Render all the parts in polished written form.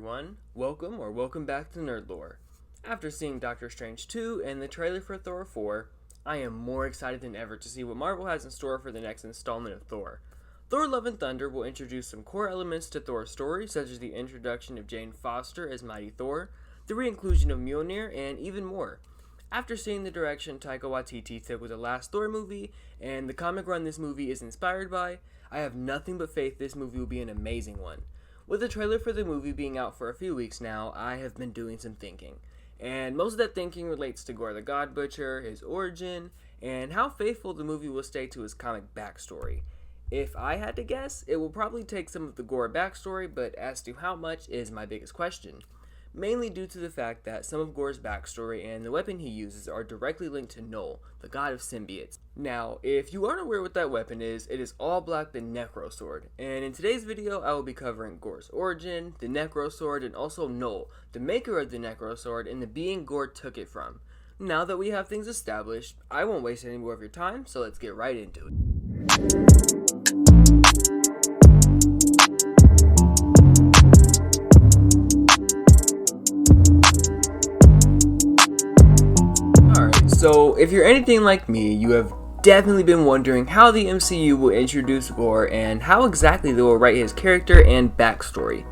everyone. Welcome back to Nerd Lore. After seeing Doctor Strange 2 and the trailer for Thor 4, I am more excited than ever to see what Marvel has in store for the next installment of Thor. Thor Love and Thunder will introduce some core elements to Thor's story, such as the introduction of Jane Foster as Mighty Thor, the re-inclusion of Mjolnir, and even more. After seeing the direction Taika Waititi took with the last Thor movie, and the comic run this movie is inspired by, I have nothing but faith this movie will be an amazing one. With the trailer for the movie being out for a few weeks now, I have been doing some thinking. And most of that thinking relates to Gorr the God Butcher, his origin, and how faithful the movie will stay to his comic backstory. If I had to guess, it will probably take some of the Gorr backstory, but as to how much is my biggest question. Mainly due to the fact that some of Gorr's backstory and the weapon he uses are directly linked to Knull, the god of symbiotes. Now, if you aren't aware what that weapon is, it is all black the Necro Sword, and in today's video I will be covering Gorr's origin, the Necro Sword, and also Knull, the maker of the Necro Sword, and the being Gorr took it from. Now that we have things established, I won't waste any more of your time, so let's get right into it. So, if you're anything like me, you have definitely been wondering how the MCU will introduce Gorr and how exactly they will write his character and backstory.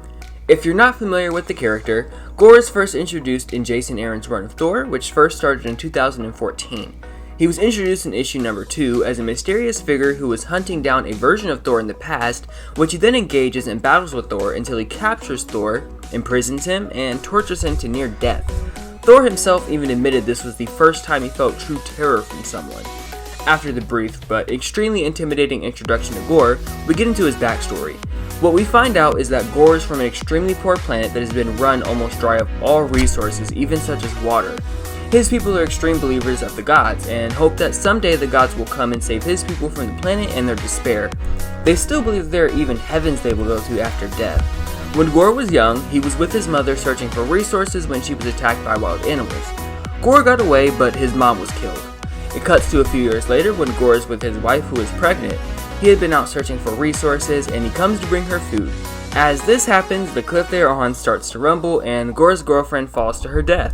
If you're not familiar with the character, Gorr is first introduced in Jason Aaron's run of Thor, which first started in 2014. He was introduced in issue number 2 as a mysterious figure who was hunting down a version of Thor in the past, which he then engages in battles with Thor until he captures Thor, imprisons him, and tortures him to near death. Thor himself even admitted this was the first time he felt true terror from someone. After the brief but extremely intimidating introduction to Gorr, we get into his backstory. What we find out is that Gorr is from an extremely poor planet that has been run almost dry of all resources, even such as water. His people are extreme believers of the gods and hope that someday the gods will come and save his people from the planet and their despair. They still believe there are even heavens they will go to after death. When Gorr was young, he was with his mother searching for resources when she was attacked by wild animals. Gorr got away, but his mom was killed. It cuts to a few years later when Gorr is with his wife who is pregnant. He had been out searching for resources and he comes to bring her food. As this happens, the cliff they are on starts to rumble and Gorr's girlfriend falls to her death.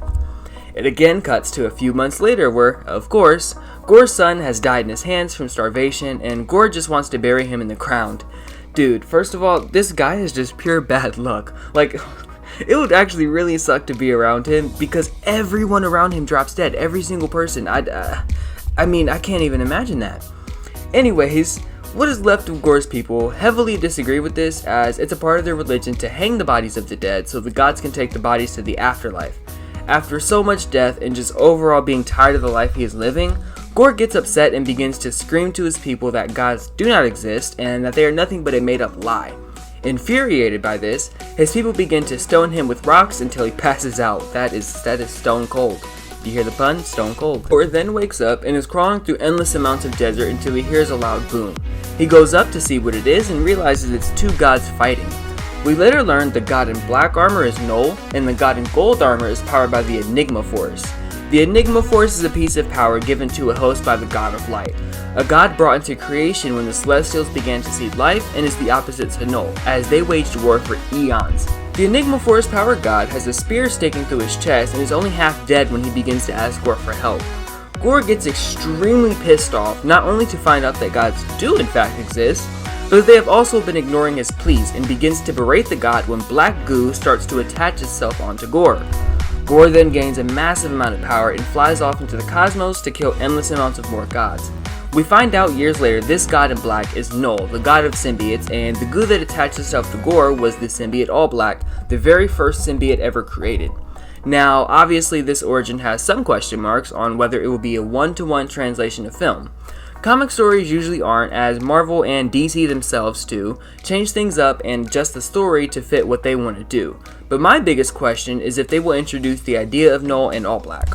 It again cuts to a few months later where, of course, Gorr's son has died in his hands from starvation and Gorr just wants to bury him in the ground. Dude, first of all, this guy is just pure bad luck. Like, it would actually really suck to be around him because everyone around him drops dead. Every single person. I can't even imagine that. Anyways, what is left of Gorr's people heavily disagree with this as it's a part of their religion to hang the bodies of the dead so the gods can take the bodies to the afterlife. After so much death and just overall being tired of the life he is living, Gorr gets upset and begins to scream to his people that gods do not exist and that they are nothing but a made-up lie. Infuriated by this, his people begin to stone him with rocks until he passes out. That is stone cold. You hear the pun? Stone cold. Gorr then wakes up and is crawling through endless amounts of desert until he hears a loud boom. He goes up to see what it is and realizes it's two gods fighting. We later learn the god in black armor is Knull and the god in gold armor is powered by the Enigma Force. The Enigma Force is a piece of power given to a host by the God of Light, a god brought into creation when the Celestials began to seed life and is the opposite to Knull, as they waged war for eons. The Enigma Force power god has a spear sticking through his chest and is only half dead when he begins to ask Gorr for help. Gorr gets extremely pissed off, not only to find out that gods do in fact exist, but they have also been ignoring his pleas and begins to berate the god when black goo starts to attach itself onto Gorr. Gorr then gains a massive amount of power and flies off into the cosmos to kill endless amounts of more gods. We find out years later this god in black is Knull, the god of symbiotes, and the goo that attached itself to Gorr was the symbiote All Black, the very first symbiote ever created. Now, obviously this origin has some question marks on whether it will be a one-to-one translation of film. Comic stories usually aren't, as Marvel and DC themselves do change things up and adjust the story to fit what they want to do. But my biggest question is if they will introduce the idea of Knull and All Black.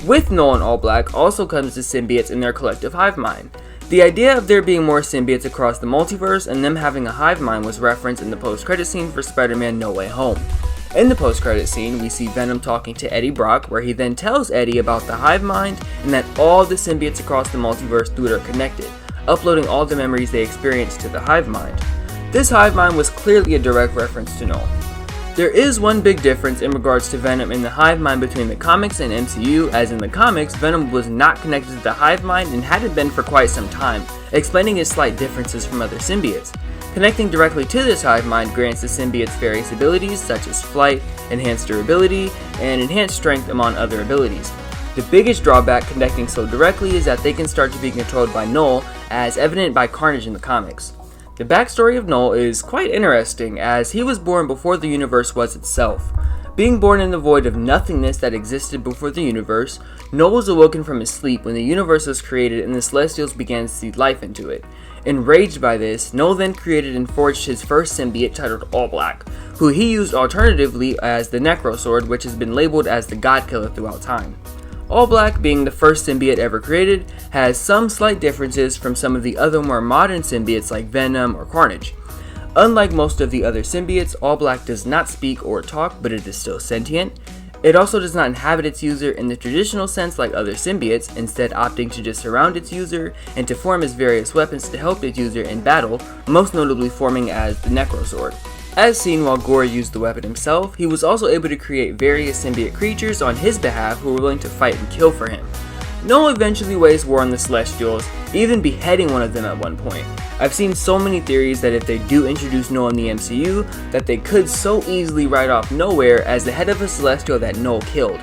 With Knull and All Black also comes the symbiotes in their collective hive mind. The idea of there being more symbiotes across the multiverse and them having a hive mind was referenced in the post-credit scene for Spider-Man No Way Home. In the post-credit scene, we see Venom talking to Eddie Brock, where he then tells Eddie about the hive mind and that all the symbiotes across the multiverse through it are connected, uploading all the memories they experienced to the hive mind. This hive mind was clearly a direct reference to Knull. There is one big difference in regards to Venom in the hive mind between the comics and MCU, as in the comics, Venom was not connected to the hive mind and hadn't been for quite some time, explaining his slight differences from other symbiotes. Connecting directly to this hive mind grants the symbiotes various abilities such as flight, enhanced durability, and enhanced strength among other abilities. The biggest drawback connecting so directly is that they can start to be controlled by Knull, as evident by Carnage in the comics. The backstory of Knull is quite interesting, as he was born before the universe was itself. Being born in the void of nothingness that existed before the universe, Knull was awoken from his sleep when the universe was created and the Celestials began to seed life into it. Enraged by this, Knull then created and forged his first symbiote titled All Black, who he used alternatively as the Necro Sword, which has been labeled as the God Killer throughout time. All Black, being the first symbiote ever created, has some slight differences from some of the other more modern symbiotes like Venom or Carnage. Unlike most of the other symbiotes, All Black does not speak or talk, but it is still sentient. It also does not inhabit its user in the traditional sense like other symbiotes, instead opting to just surround its user and to form as various weapons to help its user in battle, most notably forming as the Necro Sword. As seen while Gorr used the weapon himself, he was also able to create various symbiote creatures on his behalf who were willing to fight and kill for him. Knull eventually waged war on the Celestials, even beheading one of them at one point. I've seen so many theories that if they do introduce Knull in the MCU, that they could so easily write off Knowhere as the head of a Celestial that Knull killed.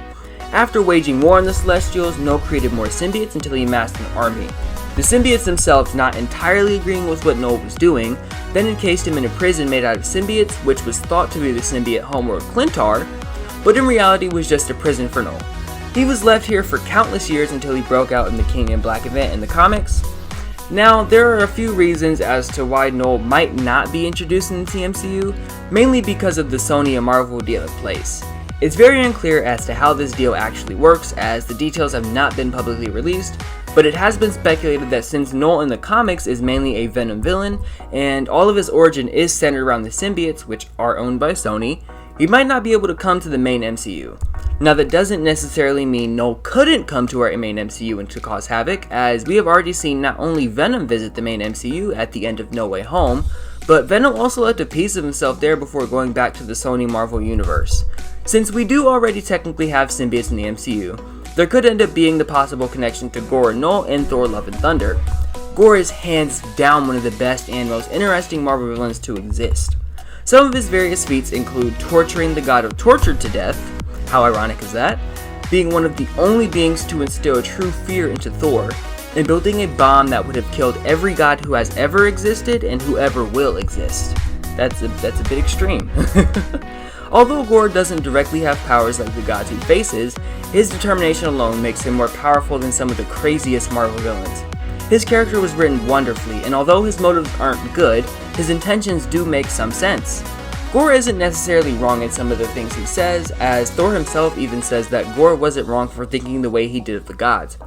After waging war on the Celestials, Knull created more symbiotes until he amassed an army. The symbiotes themselves, not entirely agreeing with what Knull was doing, then encased him in a prison made out of symbiotes, which was thought to be the symbiote homeworld Clintar, but in reality was just a prison for Knull. He was left here for countless years until he broke out in the King in Black event in the comics. Now, there are a few reasons as to why Knull might not be introduced in the MCU, mainly because of the Sony and Marvel deal in place. It's very unclear as to how this deal actually works, as the details have not been publicly released, but it has been speculated that since Knull in the comics is mainly a Venom villain, and all of his origin is centered around the symbiotes, which are owned by Sony, he might not be able to come to the main MCU. Now, that doesn't necessarily mean Knull couldn't come to our main MCU and to cause havoc, as we have already seen not only Venom visit the main MCU at the end of No Way Home, but Venom also left a piece of himself there before going back to the Sony Marvel universe. Since we do already technically have symbiotes in the MCU, there could end up being the possible connection to Gorr and Knull in Thor Love and Thunder. Gorr is hands down one of the best and most interesting Marvel villains to exist. Some of his various feats include torturing the god of torture to death, how ironic is that, being one of the only beings to instill true fear into Thor, and building a bomb that would have killed every god who has ever existed and who ever will exist. That's a bit extreme. Although Gorr doesn't directly have powers like the gods he faces, his determination alone makes him more powerful than some of the craziest Marvel villains. His character was written wonderfully, and although his motives aren't good, his intentions do make some sense. Gorr isn't necessarily wrong in some of the things he says, as Thor himself even says that Gorr wasn't wrong for thinking the way he did of the gods.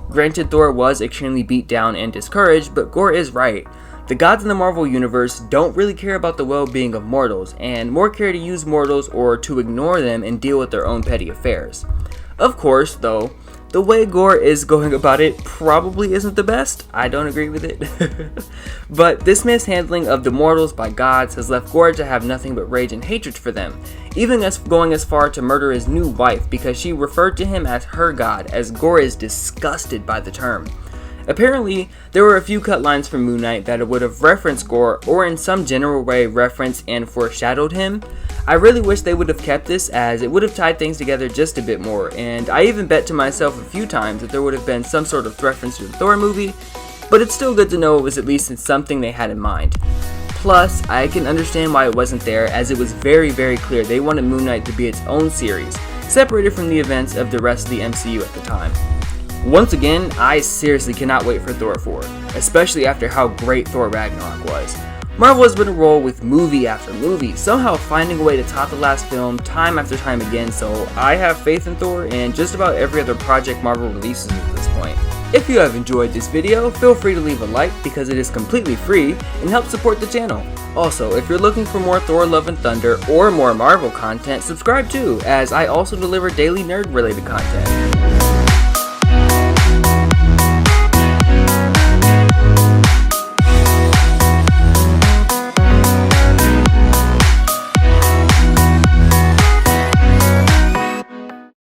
Granted, Thor was extremely beat down and discouraged, but Gorr is right. The gods in the Marvel Universe don't really care about the well-being of mortals, and more care to use mortals or to ignore them and deal with their own petty affairs. Of course, though, the way Gorr is going about it probably isn't the best. I don't agree with it. But this mishandling of the mortals by gods has left Gorr to have nothing but rage and hatred for them, even going as far to murder his new wife because she referred to him as her god, as Gorr is disgusted by the term. Apparently, there were a few cut lines from Moon Knight that would have referenced Gorr or in some general way referenced and foreshadowed him. I really wish they would have kept this, as it would have tied things together just a bit more, and I even bet to myself a few times that there would have been some sort of reference to the Thor movie, but it's still good to know it was at least something they had in mind. Plus, I can understand why it wasn't there, as it was very, very clear they wanted Moon Knight to be its own series, separated from the events of the rest of the MCU at the time. Once again, I seriously cannot wait for Thor 4, especially after how great Thor Ragnarok was. Marvel has been a roll with movie after movie, somehow finding a way to top the last film time after time again, so I have faith in Thor and just about every other project Marvel releases at this point. If you have enjoyed this video, feel free to leave a like because it is completely free and helps support the channel. Also, if you're looking for more Thor Love and Thunder or more Marvel content, subscribe too, as I also deliver daily nerd related content.